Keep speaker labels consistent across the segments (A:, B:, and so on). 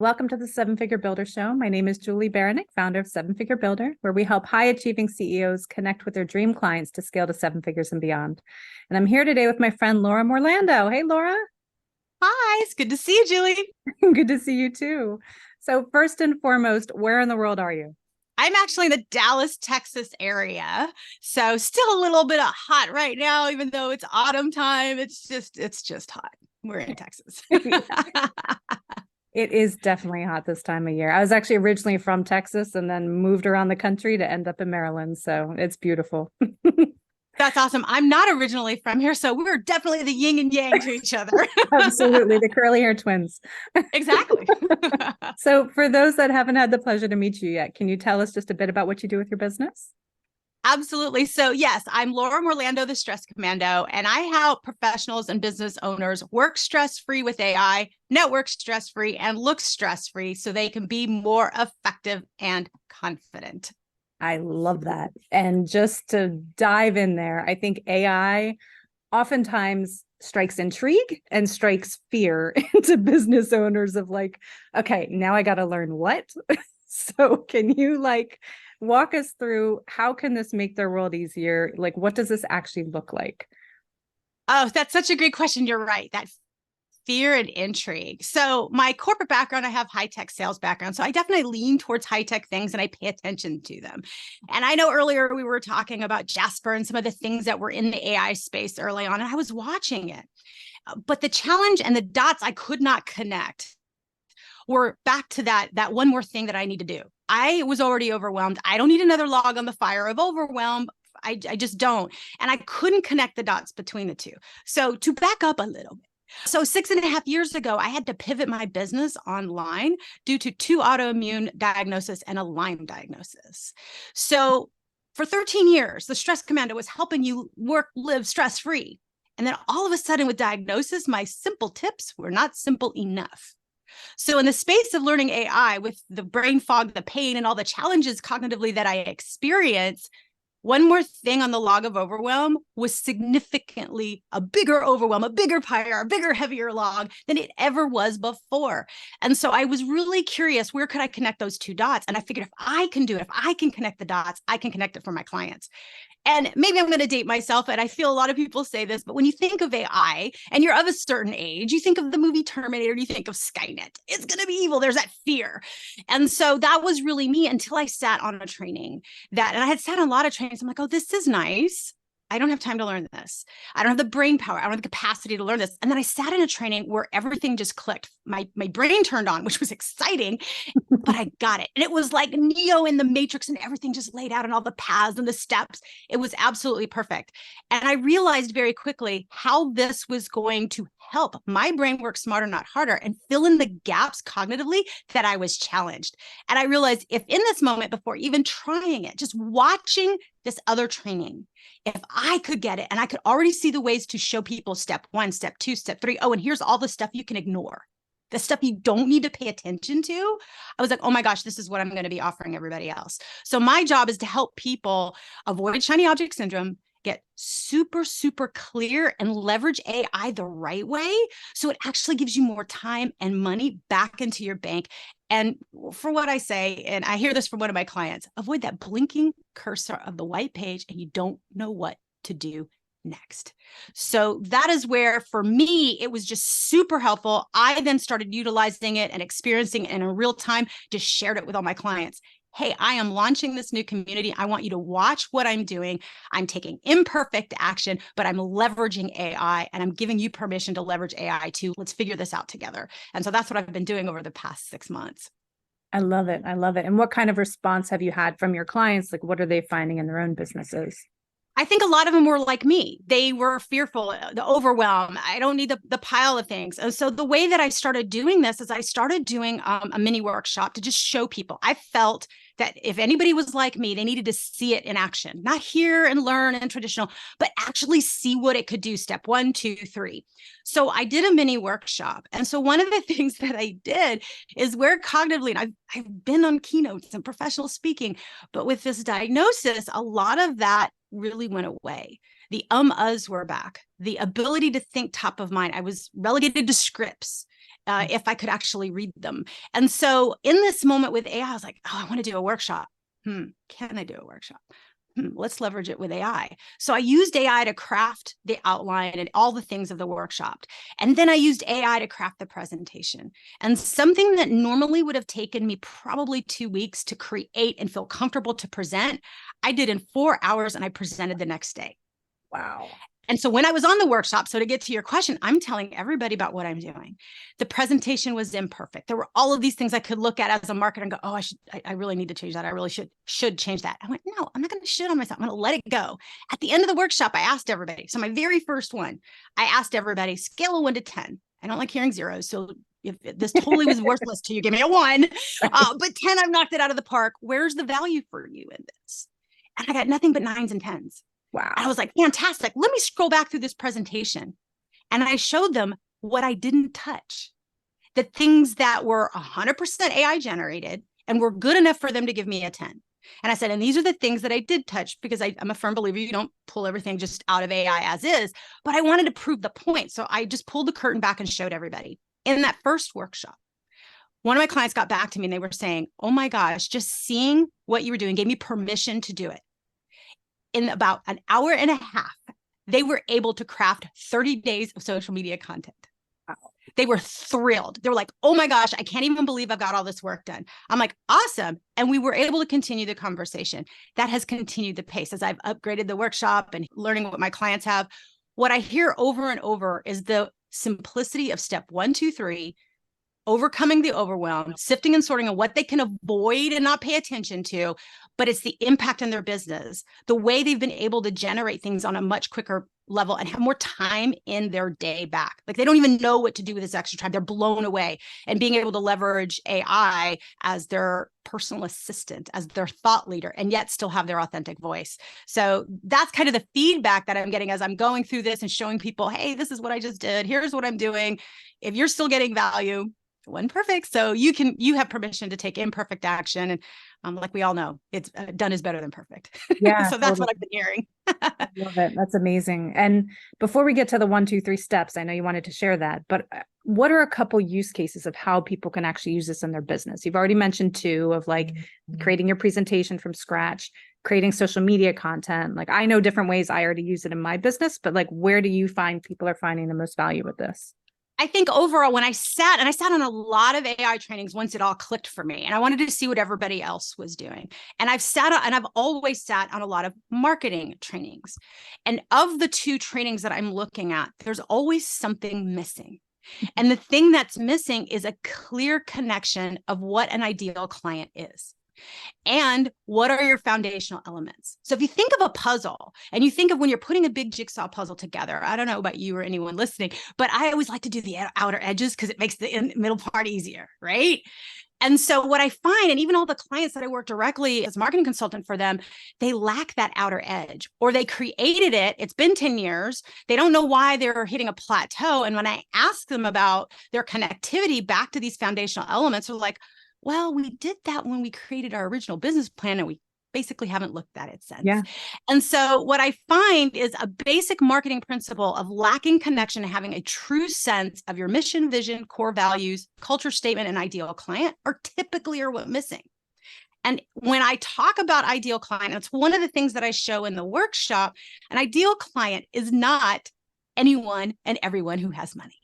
A: Welcome to the Seven Figure Builder Show. My name is Julie Baranek, founder of Seven Figure Builder, where we help high achieving CEOs connect with their dream clients to scale to seven figures and beyond. And I'm here today with my friend Laura Morlando. Hey, Laura.
B: Hi, it's good to see you, Julie.
A: Good to see you too. So, first and foremost, where in the world are you?
B: I'm actually in the Dallas, Texas area. So still a little bit of hot right now, even though it's autumn time. It's just hot. We're in Texas.
A: It is definitely hot this time of year. I was actually originally from Texas and then moved around the country to end up in Maryland. So it's beautiful.
B: That's awesome. I'm not originally from here, so we're definitely the yin and yang to each other.
A: Absolutely. The curly hair twins.
B: Exactly.
A: So, for those that haven't had the pleasure to meet you yet, can you tell us just a bit about what you do with your business?
B: Absolutely. So yes, I'm Laura Morlando, the Stress Commando, and I help professionals and business owners work stress-free with AI, network stress-free, and look stress-free so they can be more effective and confident.
A: I love that. And just to dive in there, I think AI oftentimes strikes intrigue and strikes fear into business owners of like, okay, now I got to learn what? So can you walk us through how can this make their world easier? Like, what does this actually look like?
B: Oh, that's such a great question. You're right. That fear and intrigue. So my corporate background, I have high-tech sales background. So I definitely lean towards high-tech things and I pay attention to them. And I know earlier we were talking about Jasper and some of the things that were in the AI space early on, and I was watching it. But the challenge and the dots I could not connect were back to that one more thing that I need to do. I was already overwhelmed. I don't need another log on the fire of overwhelm. I just don't. And I couldn't connect the dots between the two. So to back up a little bit, so 6.5 years ago, I had to pivot my business online due to two autoimmune diagnoses and a Lyme diagnosis. So for 13 years, the Stress Commando was helping you work, live stress-free. And then all of a sudden with diagnosis, my simple tips were not simple enough. So in the space of learning AI with the brain fog, the pain, and all the challenges cognitively that I experience, one more thing on the log of overwhelm was significantly a bigger overwhelm, a bigger pyre, a bigger, heavier log than it ever was before. And so I was really curious, where could I connect those two dots? And I figured if I can do it, if I can connect the dots, I can connect it for my clients. And maybe I'm going to date myself, and I feel a lot of people say this, but when you think of AI and you're of a certain age, you think of the movie Terminator, you think of Skynet. It's going to be evil. There's that fear. And so that was really me until I sat on a training and I had sat on a lot of trainings. I'm like, oh, this is nice. I don't have time to learn this. I don't have the brain power. I don't have the capacity to learn this. And then I sat in a training where everything just clicked. My brain turned on, which was exciting, but I got it. And it was like Neo in the Matrix and everything just laid out and all the paths and the steps. It was absolutely perfect. And I realized very quickly how this was going to help my brain work smarter, not harder, and fill in the gaps cognitively that I was challenged. And I realized if in this moment, before even trying it, just watching this other training, if I could get it and I could already see the ways to show people step 1, step 2, step 3, oh, and here's all the stuff you can ignore, the stuff you don't need to pay attention to, I was like, oh my gosh, this is what I'm going to be offering everybody else. So my job is to help people avoid shiny object syndrome, get super, super clear and leverage AI the right way. So it actually gives you more time and money back into your bank. And for what I say, and I hear this from one of my clients, avoid that blinking cursor of the white page and you don't know what to do next. So that is where, for me, it was just super helpful. I then started utilizing it and experiencing it in real time, just shared it with all my clients. Hey, I am launching this new community. I want you to watch what I'm doing. I'm taking imperfect action, but I'm leveraging AI and I'm giving you permission to leverage AI too. Let's figure this out together. And so that's what I've been doing over the past 6 months.
A: I love it. I love it. And what kind of response have you had from your clients? Like, what are they finding in their own businesses?
B: I think a lot of them were like me. They were fearful, the overwhelm. I don't need the pile of things. And so the way that I started doing this is I started doing a mini workshop to just show people. I felt that if anybody was like me, they needed to see it in action, not hear and learn and traditional, but actually see what it could do. Step 1, 2, 3. So I did a mini workshop. And so one of the things that I did is where cognitively, and I've been on keynotes and professional speaking, but with this diagnosis, a lot of that really went away. The uhs were back. The ability to think top of mind. I was relegated to scripts. if I could actually read them. And so in this moment with AI, I was like, oh, I want to do a workshop. Can I do a workshop? Let's leverage it with AI. So I used AI to craft the outline and all the things of the workshop. And then I used AI to craft the presentation. And something that normally would have taken me probably 2 weeks to create and feel comfortable to present, I did in 4 hours, and I presented the next day.
A: Wow.
B: And so when I was on the workshop, so to get to your question, I'm telling everybody about what I'm doing. The presentation was imperfect. There were all of these things I could look at as a marketer and go, oh, I really need to change that. I really should change that. I went, no, I'm not going to shit on myself. I'm going to let it go. At the end of the workshop, I asked everybody. So my very first one, I asked everybody, scale of 1 to 10. I don't like hearing zeros. So if this totally was worthless to you, give me a 1. But 10, I've knocked it out of the park. Where's the value for you in this? And I got nothing but 9s and 10s.
A: Wow.
B: And I was like, fantastic. Let me scroll back through this presentation. And I showed them what I didn't touch, the things that were 100% AI generated and were good enough for them to give me a 10. And I said, and these are the things that I did touch, because I'm a firm believer you don't pull everything just out of AI as is, but I wanted to prove the point. So I just pulled the curtain back and showed everybody. In that first workshop, one of my clients got back to me and they were saying, oh my gosh, just seeing what you were doing gave me permission to do it. In about an hour and a half, they were able to craft 30 days of social media content. Wow. They were thrilled. They were like, oh my gosh, I can't even believe I've got all this work done. I'm like, awesome. And we were able to continue the conversation. That has continued the pace as I've upgraded the workshop and learning what my clients have. What I hear over and over is the simplicity of step 1, 2, 3, overcoming the overwhelm, sifting and sorting on what they can avoid and not pay attention to, but it's the impact in their business, the way they've been able to generate things on a much quicker level and have more time in their day back. Like they don't even know what to do with this extra time. They're blown away. And being able to leverage AI as their personal assistant, as their thought leader, and yet still have their authentic voice. So that's kind of the feedback that I'm getting as I'm going through this and showing people, hey, this is what I just did. Here's what I'm doing. If you're still getting value, it wasn't perfect. So you have permission to take imperfect action. And like we all know, it's done is better than perfect.
A: Yeah.
B: So that's what I've been hearing.
A: I love it. That's amazing. And before we get to the 1, 2, 3 steps, I know you wanted to share that, but what are a couple use cases of how people can actually use this in their business? You've already mentioned 2 of like creating your presentation from scratch, creating social media content. Like I know different ways I already use it in my business, but like, where do you find people are finding the most value with this?
B: I think overall, when I sat on a lot of AI trainings once it all clicked for me, and I wanted to see what everybody else was doing. And I've always sat on a lot of marketing trainings. And of the 2 trainings that I'm looking at, there's always something missing. And the thing that's missing is a clear connection of what an ideal client is. And what are your foundational elements? So if you think of a puzzle and you think of when you're putting a big jigsaw puzzle together, I don't know about you or anyone listening, but I always like to do the outer edges because it makes the middle part easier, right? And so what I find, and even all the clients that I work directly as a marketing consultant for them, they lack that outer edge, or they created it. It's been 10 years. They don't know why they're hitting a plateau. And when I ask them about their connectivity back to these foundational elements, they're like, well, we did that when we created our original business plan and we basically haven't looked at it since.
A: Yeah.
B: And so what I find is a basic marketing principle of lacking connection and having a true sense of your mission, vision, core values, culture statement, and ideal client are typically what missing. And when I talk about ideal client, it's one of the things that I show in the workshop. An ideal client is not anyone and everyone who has money.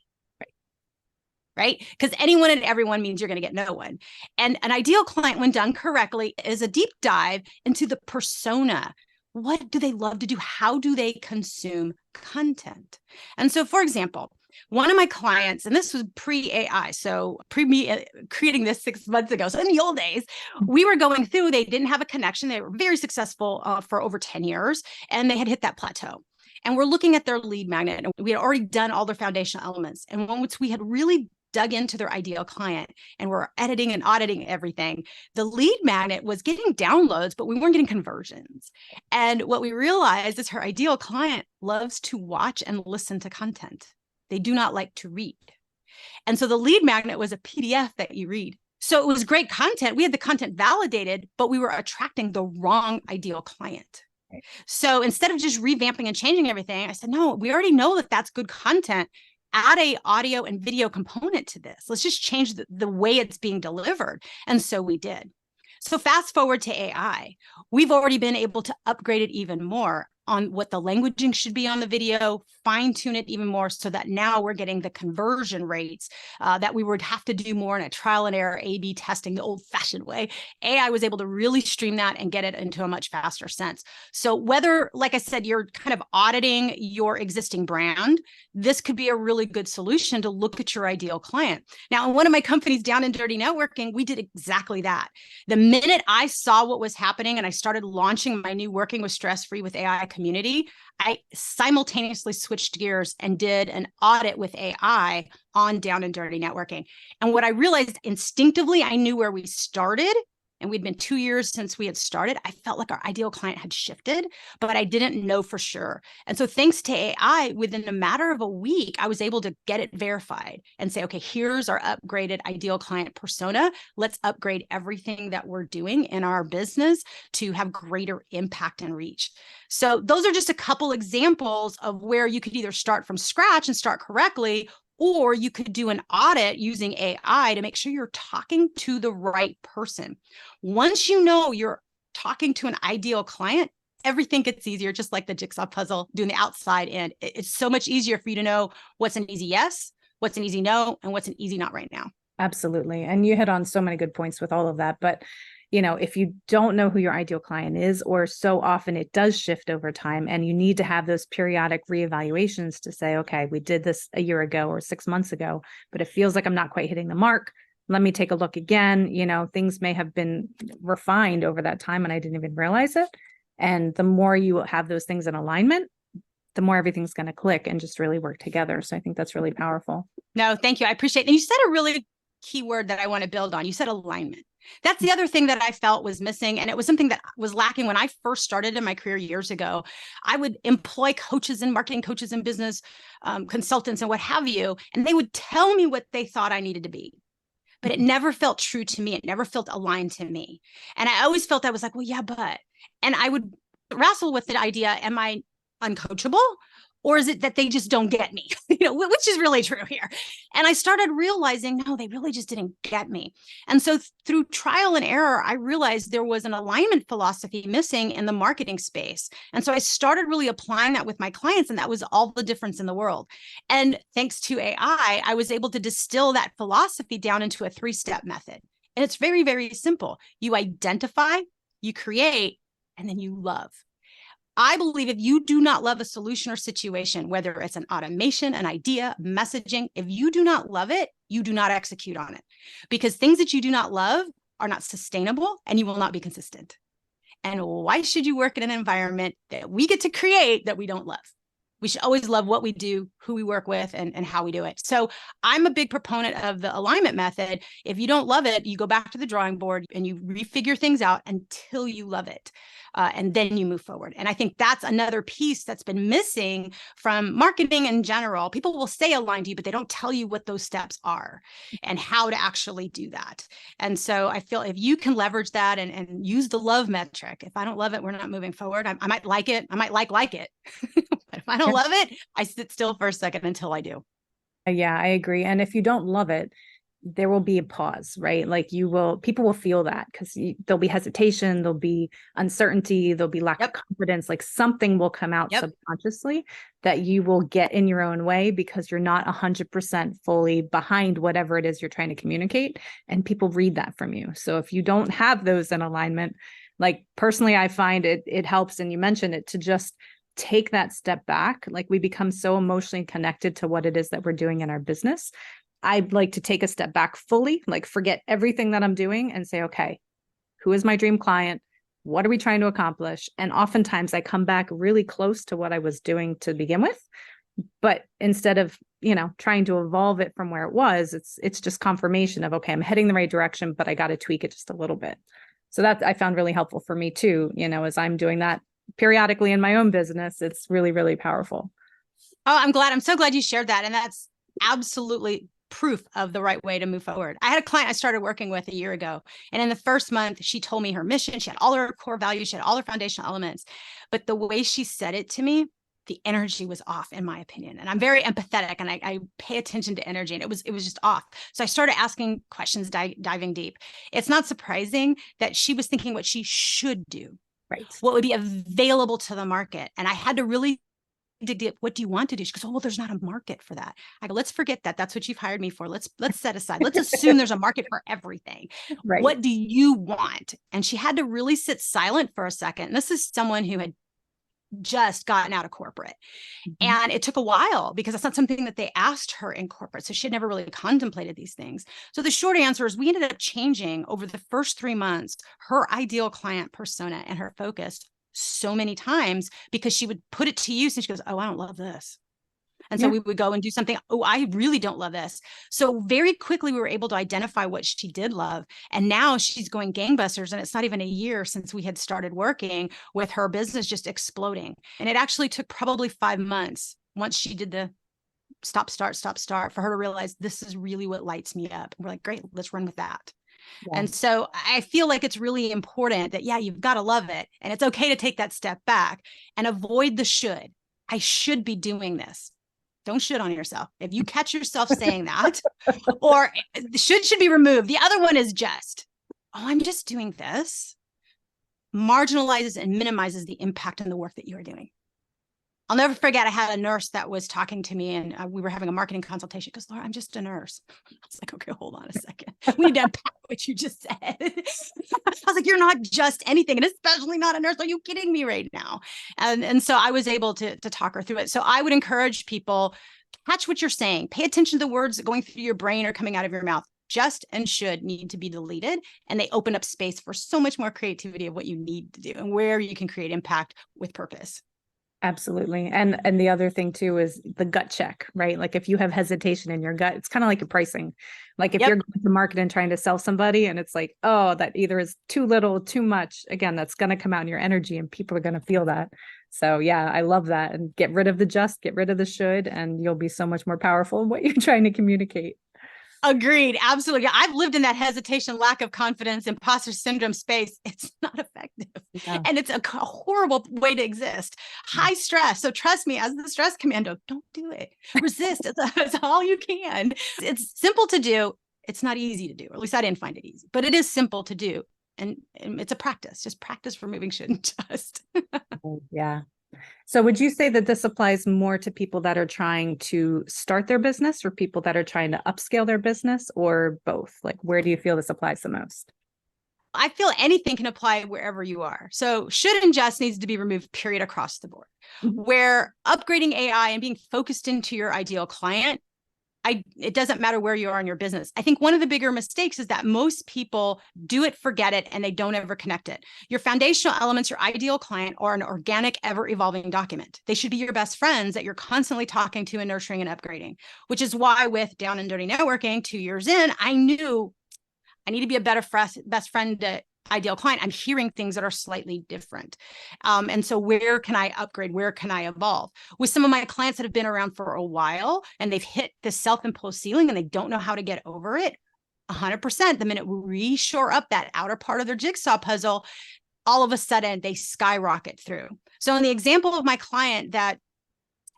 B: Right? Because anyone and everyone means you're going to get no one. And an ideal client, when done correctly, is a deep dive into the persona. What do they love to do? How do they consume content? And so, for example, one of my clients, and this was pre-AI, so pre-me creating this 6 months ago. So in the old days, we were going through, they didn't have a connection. They were very successful for over 10 years, and they had hit that plateau. And we're looking at their lead magnet, and we had already done all their foundational elements. And once we had really dug into their ideal client and we're editing and auditing everything, the lead magnet was getting downloads, but we weren't getting conversions. And what we realized is her ideal client loves to watch and listen to content. They do not like to read. And so the lead magnet was a PDF that you read. So it was great content. We had the content validated, but we were attracting the wrong ideal client. So instead of just revamping and changing everything, I said, no, we already know that that's good content. add a audio and video component to this. Let's just change the way it's being delivered. And so we did. So fast forward to AI, we've already been able to upgrade it even more on what the languaging should be on the video, fine tune it even more so that now we're getting the conversion rates that we would have to do more in a trial and error A/B testing the old fashioned way. AI was able to really stream that and get it into a much faster sense. So whether, like I said, you're kind of auditing your existing brand, this could be a really good solution to look at your ideal client. Now, in one of my companies, Down and Dirty Networking, we did exactly that. The minute I saw what was happening and I started launching my new Working with Stress Free with AI community, I simultaneously switched gears and did an audit with AI on Down and Dirty Networking. And what I realized instinctively, I knew where we started, and we'd been 2 years since we had started. I felt like our ideal client had shifted, but I didn't know for sure. And so thanks to AI, within a matter of a week, I was able to get it verified and say, okay, here's our upgraded ideal client persona. Let's upgrade everything that we're doing in our business to have greater impact and reach. So those are just a couple examples of where you could either start from scratch and start correctly, or you could do an audit using AI to make sure you're talking to the right person. Once you know you're talking to an ideal client, everything gets easier, just like the jigsaw puzzle, doing the outside in. It's so much easier for you to know what's an easy yes, what's an easy no, and what's an easy not right now.
A: Absolutely. And you hit on so many good points with all of that. But if you don't know who your ideal client is, or so often it does shift over time, and you need to have those periodic reevaluations to say, okay, we did this a year ago or 6 months ago, but it feels like I'm not quite hitting the mark. Let me take a look again. Things may have been refined over that time and I didn't even realize it. And the more you have those things in alignment, the more everything's going to click and just really work together. So I think that's really powerful.
B: No, thank you. I appreciate it. And you said a really key word that I want to build on. You said alignment. That's the other thing that I felt was missing. And it was something that was lacking when I first started in my career years ago. I would employ coaches and marketing coaches and business consultants and what have you, and they would tell me what they thought I needed to be. But it never felt true to me. It never felt aligned to me. And I always felt I was like, well, yeah, but. And I would wrestle with the idea, am I uncoachable? Or is it that they just don't get me, which is really true here. And I started realizing, no, they really just didn't get me. And so through trial and error, I realized there was an alignment philosophy missing in the marketing space. And so I started really applying that with my clients, and that was all the difference in the world. And thanks to AI, I was able to distill that philosophy down into a 3-step method. And it's very, very simple. You identify, you create, and then you love. I believe if you do not love a solution or situation, whether it's an automation, an idea, messaging, if you do not love it, you do not execute on it, because things that you do not love are not sustainable and you will not be consistent. And why should you work in an environment that we get to create that we don't love? We should always love what we do, who we work with, and how we do it. So I'm a big proponent of the alignment method. If you don't love it, you go back to the drawing board and you refigure things out until you love it. And then you move forward. And I think that's another piece that's been missing from marketing in general. People will say aligned to you, but they don't tell you what those steps are and how to actually do that. And so I feel if you can leverage that and use the love metric, if I don't love it, we're not moving forward. I might like it. I might like it. But if I don't love it, I sit still for a second until I do.
A: Yeah, I agree. And if you don't love it, there will be a pause, right? Like people will feel that because there'll be hesitation, there'll be uncertainty, there'll be lack of confidence, like something will come out subconsciously that you will get in your own way because you're not 100% fully behind whatever it is you're trying to communicate. And people read that from you. So if you don't have those in alignment, like personally, I find it helps. And you mentioned it to just take that step back. Like we become so emotionally connected to what it is that we're doing in our business. I'd like to take a step back fully, like forget everything that I'm doing and say, okay, who is my dream client? What are we trying to accomplish? And oftentimes I come back really close to what I was doing to begin with. But instead of, trying to evolve it from where it was, it's just confirmation of, okay, I'm heading the right direction, but I got to tweak it just a little bit. So that I found really helpful for me too, as I'm doing that periodically in my own business. It's really, really powerful.
B: Oh, I'm so glad you shared that. And that's absolutely proof of the right way to move forward. I had a client I started working with a year ago. And in the first month, she told me her mission. She had all her core values. She had all her foundational elements. But the way she said it to me, the energy was off, in my opinion. And I'm very empathetic, and I pay attention to energy, and it was just off. So I started asking questions, diving deep. It's not surprising that she was thinking what she should do,
A: Right.
B: what would be available to the market. And I had to really dig deep. What do you want to do? She goes, oh, well, there's not a market for that. I go, let's forget that. That's what you've hired me for. Let's set aside. Let's assume there's a market for everything.
A: Right.
B: What do you want? And she had to really sit silent for a second. And this is someone who had just gotten out of corporate.
A: Mm-hmm.
B: And it took a while because that's not something that they asked her in corporate. So she had never really contemplated these things. So the short answer is we ended up changing over the first 3 months her ideal client persona and her focus so many times, because she would put it to use and she goes, oh, I don't love this. And so we would go and do something. Oh, I really don't love this. So very quickly, we were able to identify what she did love. And now she's going gangbusters. And it's not even a year since we had started working, with her business just exploding. And it actually took probably 5 months once she did the stop, start, for her to realize this is really what lights me up. And we're like, great, let's run with that. Yeah. And so I feel like it's really important that, yeah, you've got to love it. And it's okay to take that step back and avoid the should. I should be doing this. Don't should on yourself. If you catch yourself saying that, or should be removed. The other one is just, oh, I'm just doing this, marginalizes and minimizes the impact and the work that you are doing. I'll never forget, I had a nurse that was talking to me, and we were having a marketing consultation. Because, Laura, I'm just a nurse. I was like, okay, hold on a second. We need to unpack what you just said. I was like, you're not just anything, and especially not a nurse. Are you kidding me right now? And so I was able to talk her through it. So I would encourage people, catch what you're saying. Pay attention to the words going through your brain or coming out of your mouth. Just and should need to be deleted, and they open up space for so much more creativity of what you need to do and where you can create impact with purpose.
A: Absolutely. And the other thing too is the gut check, right? Like if you have hesitation in your gut, it's kind of like your pricing. Like if you're going to market and trying to sell somebody and it's like, oh, that either is too little, too much, again, that's going to come out in your energy and people are going to feel that. So yeah, I love that. And get rid of the just, get rid of the should, and you'll be so much more powerful in what you're trying to communicate.
B: Agreed. Absolutely. I've lived in that hesitation, lack of confidence, imposter syndrome space. It's not effective. Yeah. And it's a horrible way to exist. High stress. So trust me, as the stress commando, don't do it. Resist. It's all you can. It's simple to do. It's not easy to do. Or at least I didn't find it easy, but it is simple to do. And it's a practice. Just practice removing should and just.
A: Yeah. So would you say that this applies more to people that are trying to start their business, or people that are trying to upscale their business, or both? Like, where do you feel this applies the most?
B: I feel anything can apply wherever you are. So should and just needs to be removed, period, across the board. Mm-hmm. Where upgrading AI and being focused into your ideal client, it doesn't matter where you are in your business. I think one of the bigger mistakes is that most people do it, forget it, and they don't ever connect it. Your foundational elements, your ideal client, are an organic, ever-evolving document. They should be your best friends that you're constantly talking to and nurturing and upgrading, which is why with Down and Dirty Networking, 2 years in, I knew I need to be a better best friend to ideal client. I'm hearing things that are slightly different. And so where can I upgrade? Where can I evolve? With some of my clients that have been around for a while and they've hit the self-imposed ceiling and they don't know how to get over it, 100%, the minute we shore up that outer part of their jigsaw puzzle, all of a sudden they skyrocket through. So in the example of my client that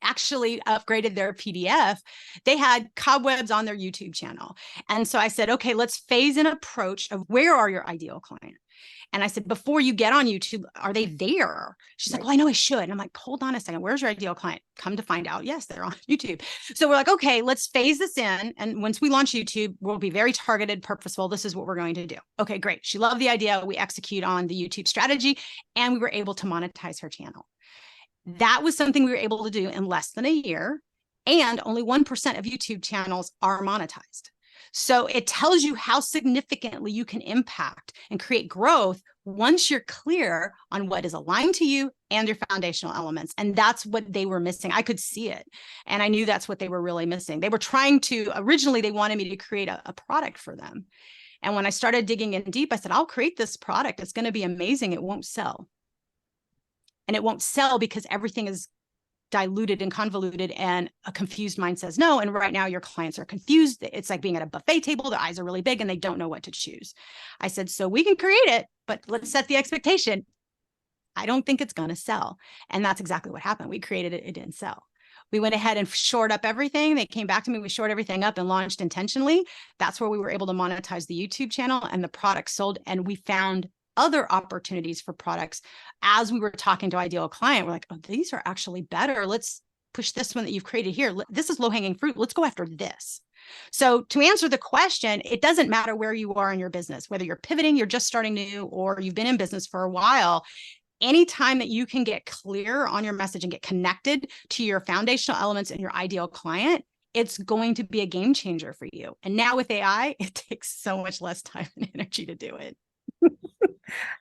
B: actually upgraded their PDF, they had cobwebs on their YouTube channel. And so I said, okay, let's phase an approach of where are your ideal client? And I said, before you get on YouTube, are they there? She's like, well, I know I should. And I'm like, hold on a second. Where's your ideal client? Come to find out, yes, they're on YouTube. So we're like, okay, let's phase this in. And once we launch YouTube, we'll be very targeted, purposeful. This is what we're going to do. Okay, great. She loved the idea. We execute on the YouTube strategy and we were able to monetize her channel. That was something we were able to do in less than a year, and only 1% of YouTube channels are monetized. So it tells you how significantly you can impact and create growth once you're clear on what is aligned to you and your foundational elements. And that's what they were missing. I could see it. And I knew that's what they were really missing. They were trying to, originally, they wanted me to create a product for them. And when I started digging in deep, I said, I'll create this product. It's going to be amazing. It won't sell. And it won't sell because everything is diluted and convoluted, and a confused mind says no. And right now your clients are confused. It's like being at a buffet table. Their eyes are really big and they don't know what to choose. I said, so we can create it, but let's set the expectation. I don't think it's going to sell. And that's exactly what happened. We created it. It didn't sell. We went ahead and shored up everything. They came back to me. We shored everything up and launched intentionally. That's where we were able to monetize the YouTube channel, and the product sold. And we found other opportunities for products as we were talking to ideal client. We're like, oh, these are actually better. Let's push this one that you've created here. This is low-hanging fruit. Let's go after this. So to answer the question, it doesn't matter where you are in your business, whether you're pivoting, you're just starting new, or you've been in business for a while. Anytime that you can get clear on your message and get connected to your foundational elements and your ideal client, it's going to be a game changer for you. And now with AI, it takes so much less time and energy to do it.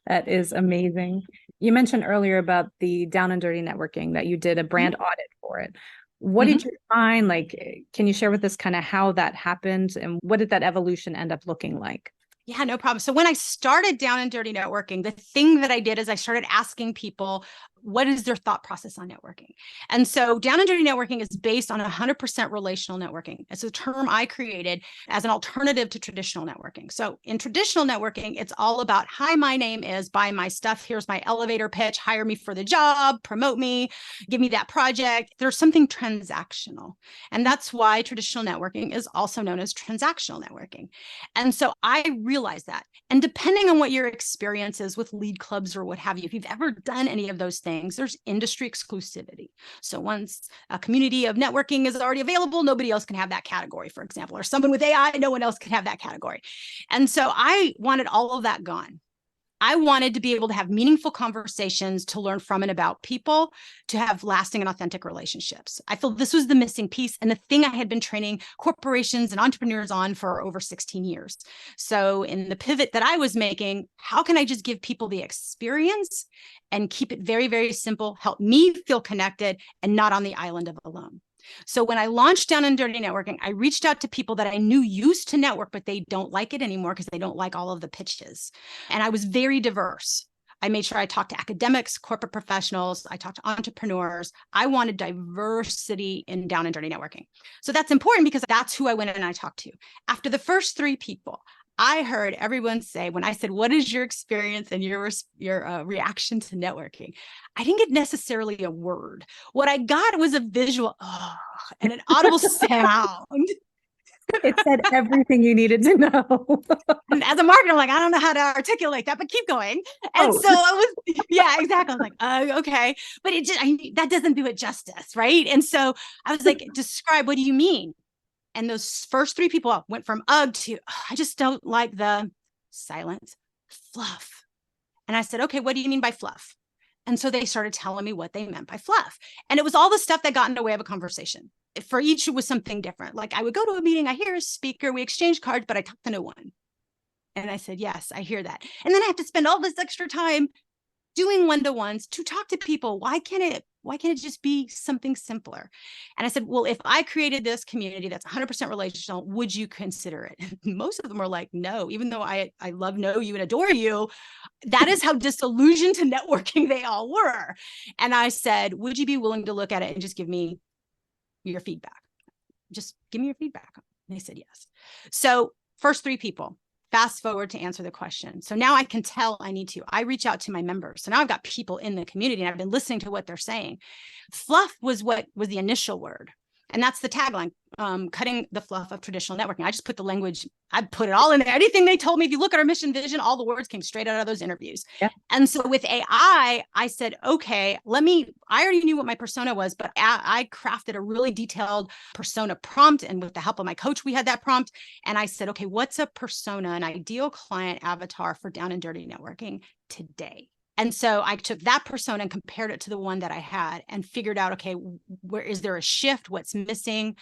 A: That is amazing. You mentioned earlier about the down and dirty networking, that you did a brand audit for it. What did you find? Like, can you share with us kind of how that happened, and what did that evolution end up looking like?
B: Yeah, no problem. So when I started down and dirty networking, the thing that I did is I started asking people, what is their thought process on networking? And so down and dirty networking is based on 100% relational networking. It's a term I created as an alternative to traditional networking. So in traditional networking, it's all about, hi, my name is, buy my stuff. Here's my elevator pitch, hire me for the job, promote me, give me that project. There's something transactional. And that's why traditional networking is also known as transactional networking. And so I realized that. And depending on what your experience is with lead clubs or what have you, if you've ever done any of those things, there's industry exclusivity. So once a community of networking is already available, nobody else can have that category, for example, or someone with AI, no one else can have that category. And so I wanted all of that gone. I wanted to be able to have meaningful conversations, to learn from and about people, to have lasting and authentic relationships. I feel this was the missing piece, and the thing I had been training corporations and entrepreneurs on for over 16 years. So in the pivot that I was making, how can I just give people the experience and keep it very, very simple, help me feel connected and not on the island of alone? So when I launched Down and Dirty Networking, I reached out to people that I knew used to network, but they don't like it anymore because they don't like all of the pitches. And I was very diverse. I made sure I talked to academics, corporate professionals. I talked to entrepreneurs. I wanted diversity in Down and Dirty Networking. So that's important because that's who I went in and I talked to. After the first 3 people, I heard everyone say, when I said, what is your experience and your reaction to networking? I didn't get necessarily a word. What I got was a visual, and an audible sound.
A: It said everything you needed to know.
B: And as a marketer, I'm like, I don't know how to articulate that, but keep going. And so I was, yeah, exactly. I was like, okay. But it just, that doesn't do it justice, right? And so I was like, describe, what do you mean? And those first 3 people went from ugh to, I just don't like the silence, fluff. And I said, okay, what do you mean by fluff? And so they started telling me what they meant by fluff. And it was all the stuff that got in the way of a conversation. For each, it was something different. Like I would go to a meeting, I hear a speaker, we exchange cards, but I talk to no one. And I said, yes, I hear that. And then I have to spend all this extra time doing one-to-ones to talk to people. Why can't it just be something simpler? And I said, well, if I created this community that's 100% relational, would you consider it? And most of them were like, no, even though I love, know you and adore you. That is how disillusioned to networking they all were. And I said, would you be willing to look at it and just give me your feedback? Just give me your feedback. And they said, yes. So first 3 people. Fast forward to answer the question. So now I can tell I need to. I reach out to my members. So now I've got people in the community and I've been listening to what they're saying. Fluff was what was the initial word. And that's the tagline, cutting the fluff of traditional networking. I just put the language, I put it all in there. Anything they told me, if you look at our mission vision, all the words came straight out of those interviews. Yeah. And so with AI, I said, okay, I already knew what my persona was, but I crafted a really detailed persona prompt. And with the help of my coach, we had that prompt. And I said, okay, what's a persona, an ideal client avatar for Down and Dirty Networking today? And so I took that persona and compared it to the one that I had and figured out, okay, where is there a shift? What's missing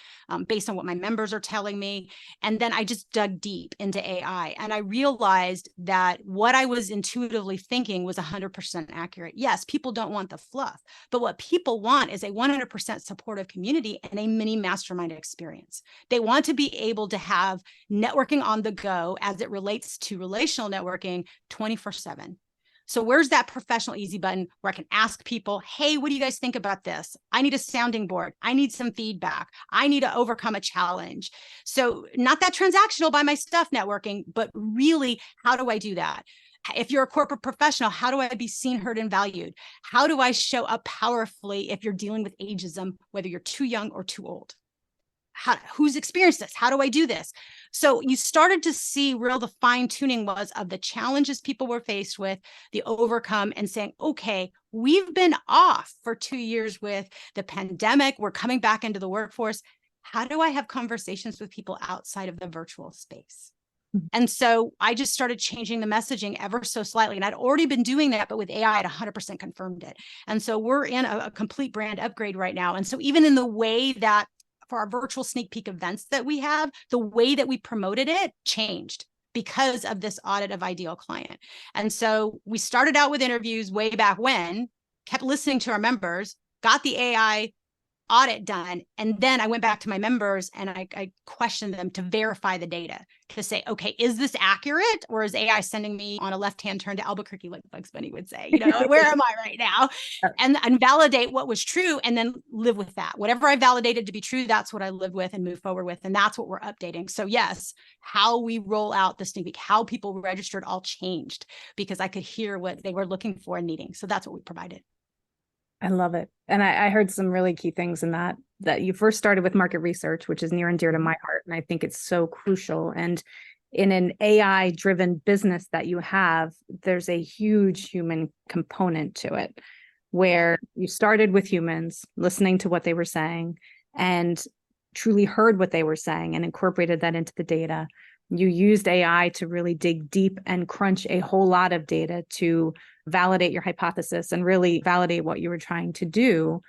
B: based on what my members are telling me? And then I just dug deep into AI and I realized that what I was intuitively thinking was 100% accurate. Yes, people don't want the fluff, but what people want is a 100% supportive community and a mini mastermind experience. They want to be able to have networking on the go as it relates to relational networking 24/7. So where's that professional easy button where I can ask people, hey, what do you guys think about this? I need a sounding board. I need some feedback. I need to overcome a challenge. So not that transactional buy my stuff networking, but really, how do I do that? If you're a corporate professional, how do I be seen, heard, and valued? How do I show up powerfully if you're dealing with ageism, whether you're too young or too old? Who's experienced this? How do I do this? So you started to see the fine tuning was of the challenges people were faced with, the overcome, and saying, okay, we've been off for 2 years with the pandemic. We're coming back into the workforce. How do I have conversations with people outside of the virtual space? And so I just started changing the messaging ever so slightly. And I'd already been doing that, but with AI, I'd 100% confirmed it. And so we're in a complete brand upgrade right now. And so even in the way that for our virtual sneak peek events that we have, the way that we promoted it changed because of this audit of ideal client. And so we started out with interviews way back when, kept listening to our members, got the AI audit done. And then I went back to my members and I questioned them to verify the data to say, okay, is this accurate? Or is AI sending me on a left-hand turn to Albuquerque, like Bugs Bunny would say, where am I right now? And validate what was true and then live with that. Whatever I validated to be true, that's what I lived with and move forward with. And that's what we're updating. So yes, how we roll out the sneak peek, how people registered all changed because I could hear what they were looking for and needing. So that's what we provided.
A: I love it. And I heard some really key things in that you first started with market research, which is near and dear to my heart. And I think it's so crucial. And in an AI driven business that you have, there's a huge human component to it, where you started with humans listening to what they were saying and truly heard what they were saying and incorporated that into the data. You used AI to really dig deep and crunch a whole lot of data to validate your hypothesis and really validate what you were trying to do.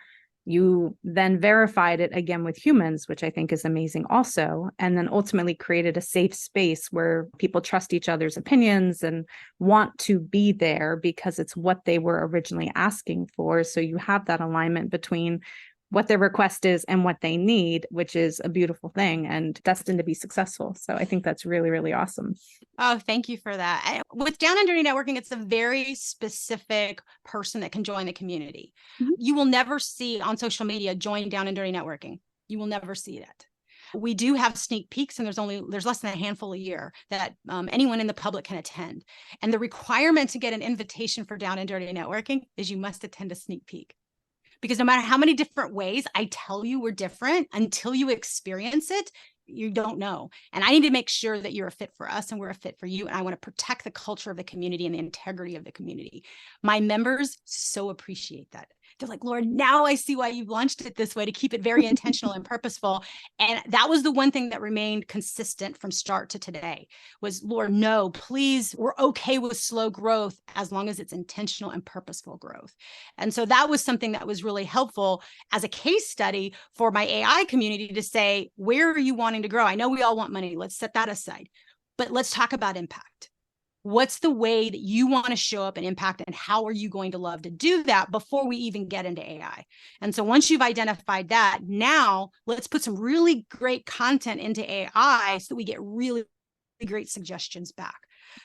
A: You then verified it again with humans, which I think is amazing also, and then ultimately created a safe space where people trust each other's opinions and want to be there because it's what they were originally asking for. So you have that alignment between what their request is and what they need, which is a beautiful thing and destined to be successful. So I think that's really, really awesome.
B: Oh, thank you for that. With Down and Dirty Networking, it's a very specific person that can join the community. Mm-hmm. You will never see on social media, join Down and Dirty Networking. You will never see that. We do have sneak peeks, and there's less than a handful a year that anyone in the public can attend. And the requirement to get an invitation for Down and Dirty Networking is you must attend a sneak peek. Because no matter how many different ways I tell you we're different, until you experience it, you don't know. And I need to make sure that you're a fit for us and we're a fit for you. And I want to protect the culture of the community and the integrity of the community. My members so appreciate that. They're like, Lord, now I see why you've launched it this way, to keep it very intentional and purposeful. And that was the one thing that remained consistent from start to today was, Lord, no, please, we're okay with slow growth as long as it's intentional and purposeful growth. And so that was something that was really helpful as a case study for my AI community to say, where are you wanting to grow? I know we all want money. Let's set that aside. But let's talk about impact. What's the way that you want to show up and impact, and how are you going to love to do that before we even get into AI? And so once you've identified that, now let's put some really great content into AI so that we get really great suggestions back.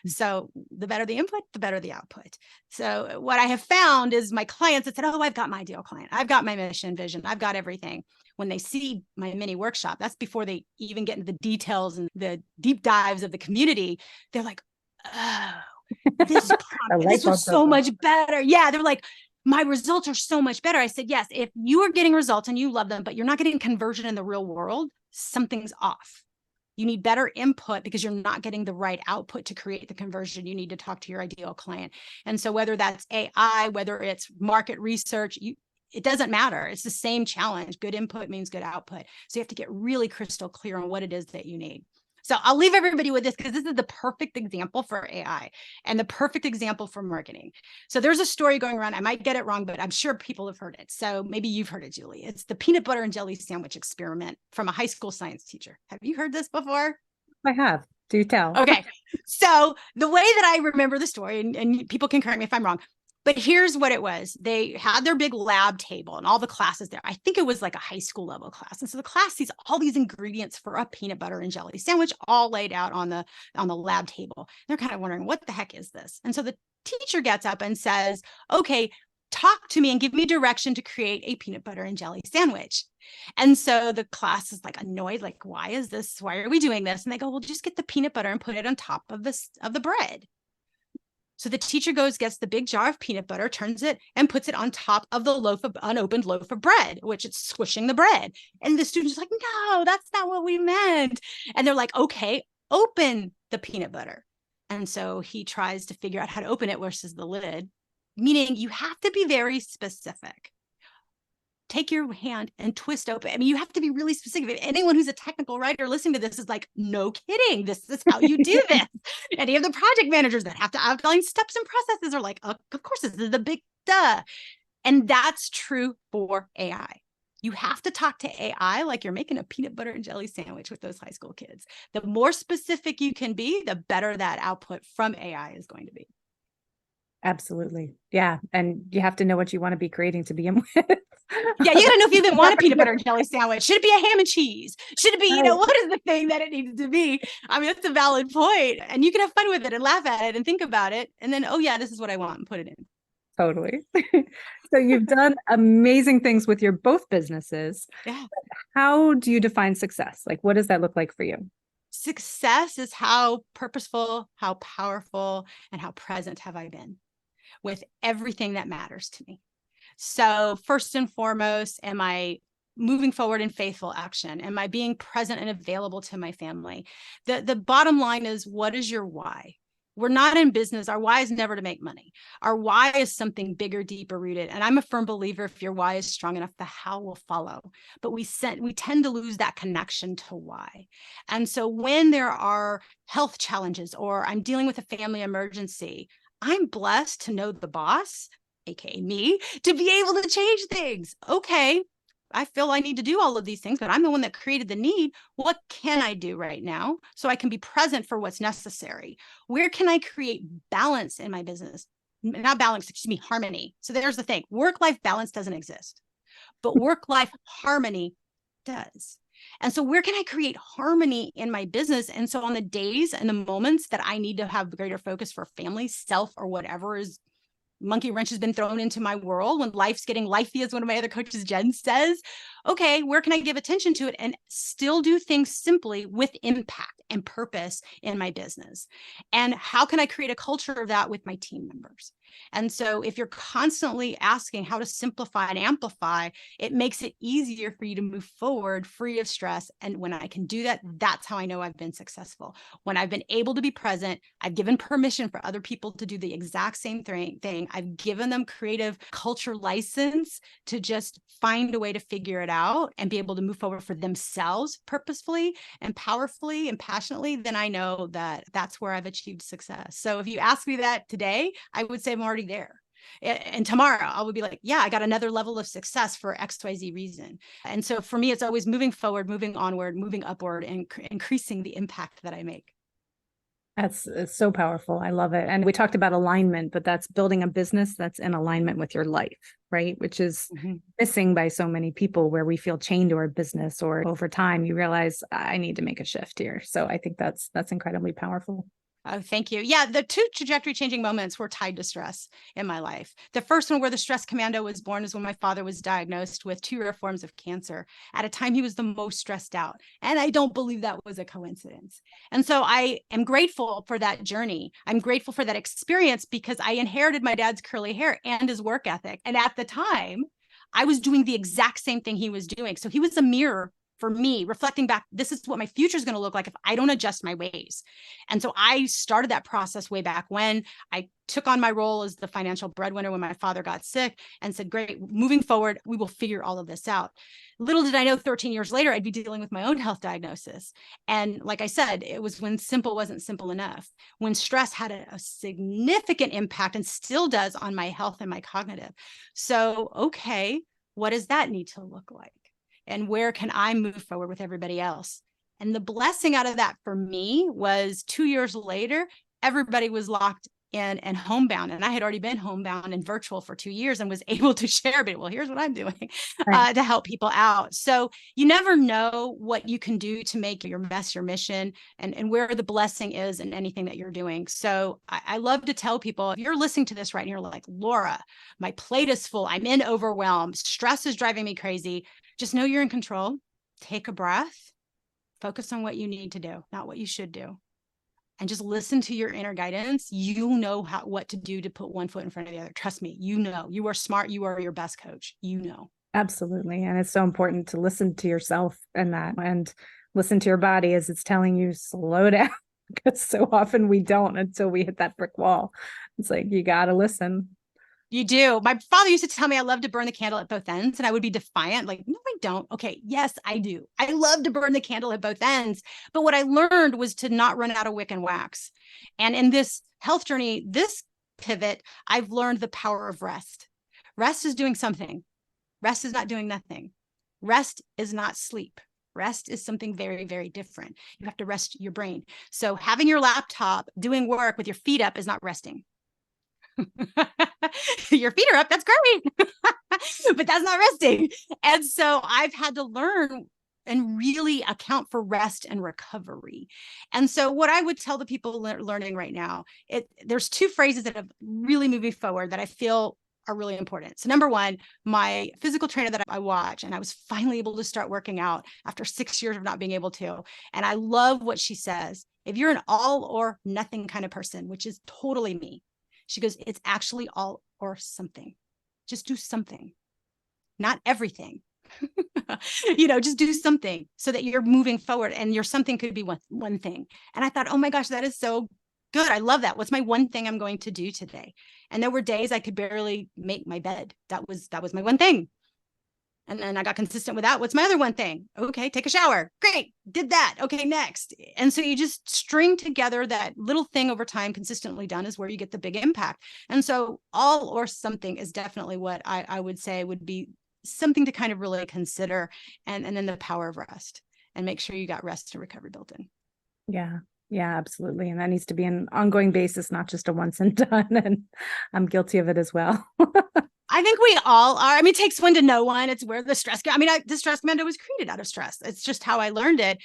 B: So the better the input, the better the output. So what I have found is my clients that said, oh, I've got my ideal client. I've got my mission, vision. I've got everything. When they see my mini workshop, that's before they even get into the details and the deep dives of the community. They're like, oh, this was so much better. Yeah, they're like, my results are so much better. I said, yes, if you are getting results and you love them, but you're not getting conversion in the real world, something's off. You need better input because you're not getting the right output to create the conversion. You need to talk to your ideal client. And so whether that's AI, whether it's market research, it doesn't matter. It's the same challenge. Good input means good output. So you have to get really crystal clear on what it is that you need. So I'll leave everybody with this because this is the perfect example for AI and the perfect example for marketing. So there's a story going around. I might get it wrong, but I'm sure people have heard it. So maybe you've heard it, Julie. It's the peanut butter and jelly sandwich experiment from a high school science teacher. Have you heard this before?
A: I have. Do tell.
B: Okay. So the way that I remember the story, and people can correct me if I'm wrong, but here's what it was. They had their big lab table and all the classes there. I think it was like a high school level class. And so the class sees all these ingredients for a peanut butter and jelly sandwich all laid out on the lab table. They're kind of wondering, what the heck is this? And so the teacher gets up and says, okay, talk to me and give me direction to create a peanut butter and jelly sandwich. And so the class is like annoyed, like, why is this? Why are we doing this? And they go, well, just get the peanut butter and put it on top of the bread. So the teacher goes, gets the big jar of peanut butter, turns it and puts it on top of the unopened loaf of bread, which it's squishing the bread. And the student's like, no, that's not what we meant. And they're like, okay, open the peanut butter. And so he tries to figure out how to open it versus the lid, meaning you have to be very specific. Take your hand and twist open. I mean, you have to be really specific. Anyone who's a technical writer listening to this is like, no kidding. This is how you do this. Any of the project managers that have to outline steps and processes are like, oh, of course, this is the big duh. And that's true for AI. You have to talk to AI like you're making a peanut butter and jelly sandwich with those high school kids. The more specific you can be, the better that output from AI is going to be.
A: Absolutely. Yeah. And you have to know what you want to be creating to begin with.
B: Yeah, you gotta know if you even want a peanut butter and jelly sandwich. Should it be a ham and cheese? Should it be, what is the thing that it needs to be? I mean, that's a valid point. And you can have fun with it and laugh at it and think about it. And then, oh yeah, this is what I want, and put it in.
A: Totally. So you've done amazing things with your both businesses.
B: Yeah.
A: How do you define success? Like, what does that look like for you?
B: Success is how purposeful, how powerful, and how present have I been with everything that matters to me. So first and foremost, am I moving forward in faithful action? Am I being present and available to my family? The bottom line is, what is your why? We're not in business. Our why is never to make money. Our why is something bigger, deeper rooted. And I'm a firm believer, if your why is strong enough, the how will follow. But we tend to lose that connection to why. And so when there are health challenges or I'm dealing with a family emergency, I'm blessed to know the boss, aka me, to be able to change things. Okay, I feel I need to do all of these things, but I'm the one that created the need. What can I do right now so I can be present for what's necessary? Where can I create balance in my business? Not balance, excuse me, harmony. So there's the thing. Work-life balance doesn't exist, but work-life harmony does. And so where can I create harmony in my business? And so on the days and the moments that I need to have greater focus for family, self, or whatever is monkey wrench has been thrown into my world, when life's getting lifey, as one of my other coaches, Jen, says, okay, where can I give attention to it and still do things simply with impact and purpose in my business? And how can I create a culture of that with my team members? And so if you're constantly asking how to simplify and amplify, it makes it easier for you to move forward free of stress. And when I can do that, that's how I know I've been successful. When I've been able to be present, I've given permission for other people to do the exact same thing. I've given them creative culture license to just find a way to figure it out and be able to move forward for themselves purposefully and powerfully and passionately, then I know that that's where I've achieved success. So if you ask me that today, I would say I'm already there. And tomorrow I would be like, yeah, I got another level of success for XYZ reason. And so for me, it's always moving forward, moving onward, moving upward, and increasing the impact that I make.
A: That's so powerful. I love it. And we talked about alignment, but that's building a business that's in alignment with your life, right? Which is missing by so many people, where we feel chained to our business, or over time you realize I need to make a shift here. So I think that's incredibly powerful.
B: Oh, thank you. Yeah, the two trajectory changing moments were tied to stress in my life. The first one, where the stress commando was born, is when my father was diagnosed with 2 rare forms of cancer at a time he was the most stressed out. And I don't believe that was a coincidence. And so I am grateful for that journey. I'm grateful for that experience, because I inherited my dad's curly hair and his work ethic. And at the time, I was doing the exact same thing he was doing. So he was a mirror for me, reflecting back, this is what my future is going to look like if I don't adjust my ways. And so I started that process way back when. I took on my role as the financial breadwinner when my father got sick, and said, great, moving forward, we will figure all of this out. Little did I know 13 years later, I'd be dealing with my own health diagnosis. And like I said, it was when simple wasn't simple enough, when stress had a significant impact, and still does, on my health and my cognitive. So, okay, what does that need to look like? And where can I move forward with everybody else? And the blessing out of that for me was 2 years later, everybody was locked in and homebound. And I had already been homebound and virtual for 2 years, and was able to share, but well, here's what I'm doing to help people out. So you never know what you can do to make your mess your mission, and where the blessing is in anything that you're doing. So I love to tell people, if you're listening to this right, and you're like, Laura, my plate is full, I'm in overwhelm, stress is driving me crazy, just know you're in control. Take a breath, focus on what you need to do, not what you should do. and just listen to your inner guidance, you know what to do to put one foot in front of the other. Trust me, you know, you are smart. You are your best coach. You know.
A: Absolutely. And it's so important to listen to yourself and that, and listen to your body as it's telling you slow down, because so often we don't until we hit that brick wall. It's like, you got to listen.
B: You do. My father used to tell me I love to burn the candle at both ends, and I would be defiant, like, no, I don't. Okay, yes, I do. I love to burn the candle at both ends. But what I learned was to not run out of wick and wax. And in this health journey, this pivot, I've learned the power of rest. Rest is doing something. Rest is not doing nothing. Rest is not sleep. Rest is something very, very different. You have to rest your brain. So having your laptop doing work with your feet up is not resting. Your feet are up, that's great. But that's not resting. And so I've had to learn and really account for rest and recovery. And so what I would tell the people learning right now, there's two phrases that have really moved me forward that I feel are really important. So number one, my physical trainer that I watch, and I was finally able to start working out after 6 years of not being able to. And I love what she says. If you're an all or nothing kind of person, which is totally me, she goes, it's actually all or something. Just do something, not everything. Just do something so that you're moving forward, and your something could be one thing. And I thought, oh my gosh, that is so good. I love that. What's my one thing I'm going to do today? And there were days I could barely make my bed. That was my one thing. And then I got consistent with that. What's my other one thing? Okay, take a shower. Great. Did that. Okay, next. And so you just string together that little thing over time, consistently done, is where you get the big impact. And so all or something is definitely what I would say would be something to kind of really consider. And then the power of rest, and make sure you got rest and recovery built in.
A: Yeah. Yeah, absolutely. And that needs to be an ongoing basis, not just a once and done. And I'm guilty of it as well.
B: I think we all are. I mean, it takes one to know one. It's where the stress, the stress commando was created out of stress. It's just how I learned it.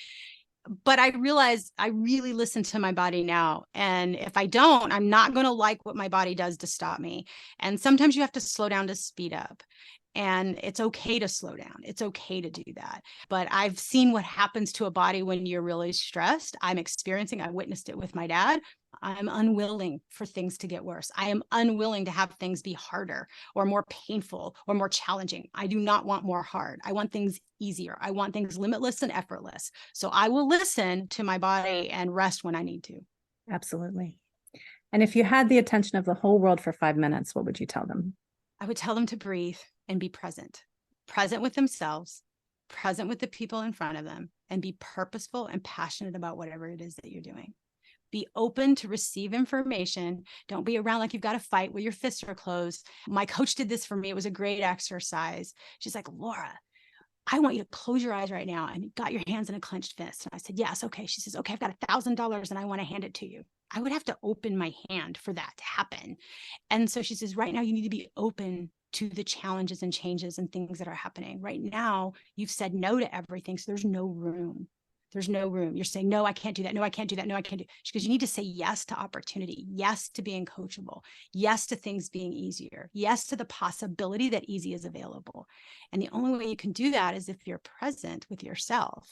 B: But I realized I really listen to my body now. And if I don't, I'm not going to like what my body does to stop me. And sometimes you have to slow down to speed up. And it's okay to slow down. It's okay to do that. But I've seen what happens to a body when you're really stressed. I witnessed it with my dad. I'm unwilling for things to get worse. I am unwilling to have things be harder or more painful or more challenging. I do not want more hard. I want things easier. I want things limitless and effortless. So I will listen to my body and rest when I need to.
A: Absolutely. And if you had the attention of the whole world for 5 minutes, what would you tell them?
B: I would tell them to breathe and be present with themselves, present with the people in front of them, and be purposeful and passionate about whatever it is that you're doing. Be open to receive information. Don't be around like you've got to fight with your fists are closed. My coach did this for me. It was a great exercise. She's like, Laura, I want you to close your eyes right now. And you got your hands in a clenched fist. And I said, yes. Okay. She says, okay, I've got $1,000 and I want to hand it to you. I would have to open my hand for that to happen. And so she says, right now you need to be open to the challenges and changes and things that are happening. Right now, you've said no to everything. So there's no room. There's no room. You're saying, no, I can't do that. No, I can't do that. No, I can't do. Because you need to say yes to opportunity. Yes to being coachable. Yes to things being easier. Yes to the possibility that easy is available. And the only way you can do that is if you're present with yourself,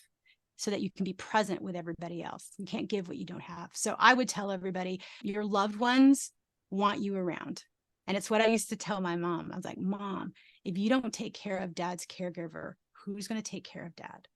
B: so that you can be present with everybody else. You can't give what you don't have. So I would tell everybody, your loved ones want you around. And it's what I used to tell my mom. I was like, Mom, if you don't take care of dad's caregiver, who's going to take care of dad?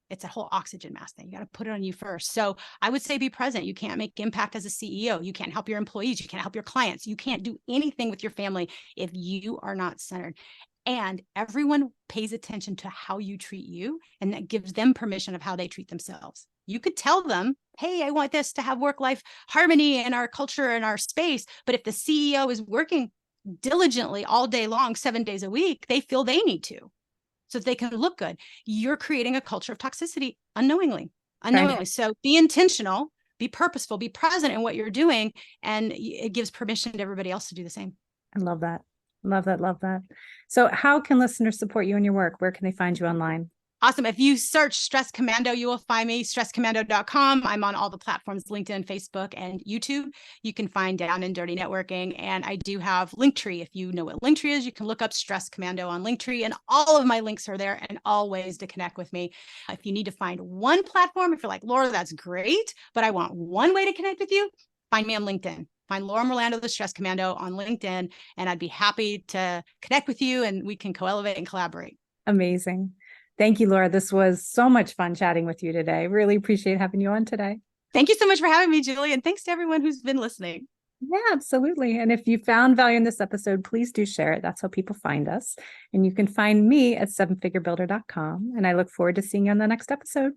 B: It's a whole oxygen mask thing. You got to put it on you first. So I would say be present. You can't make impact as a CEO. You can't help your employees. You can't help your clients. You can't do anything with your family if you are not centered. And everyone pays attention to how you treat you, and that gives them permission of how they treat themselves. You could tell them, hey, I want this to have work-life harmony in our culture and our space. But if the CEO is working diligently all day long, 7 days a week, they feel they need to, so that they can look good. You're creating a culture of toxicity unknowingly. Right. So be intentional, be purposeful, be present in what you're doing. And it gives permission to everybody else to do the same.
A: I love that. Love that. Love that. So how can listeners support you in your work? Where can they find you online?
B: Awesome. If you search Stress Commando, you will find me, stresscommando.com. I'm on all the platforms, LinkedIn, Facebook, and YouTube. You can find Down and Dirty Networking. And I do have Linktree. If you know what Linktree is, you can look up Stress Commando on Linktree, and all of my links are there and all ways to connect with me. If you need to find one platform, if you're like, Laura, that's great, but I want one way to connect with you, find me on LinkedIn. Find Laura Morlando, the Stress Commando on LinkedIn, and I'd be happy to connect with you and we can co-elevate and collaborate.
A: Amazing. Thank you, Laura. This was so much fun chatting with you today. Really appreciate having you on today.
B: Thank you so much for having me, Julie. And thanks to everyone who's been listening.
A: Yeah, absolutely. And if you found value in this episode, please do share it. That's how people find us. And you can find me at sevenfigurebuilder.com. And I look forward to seeing you on the next episode.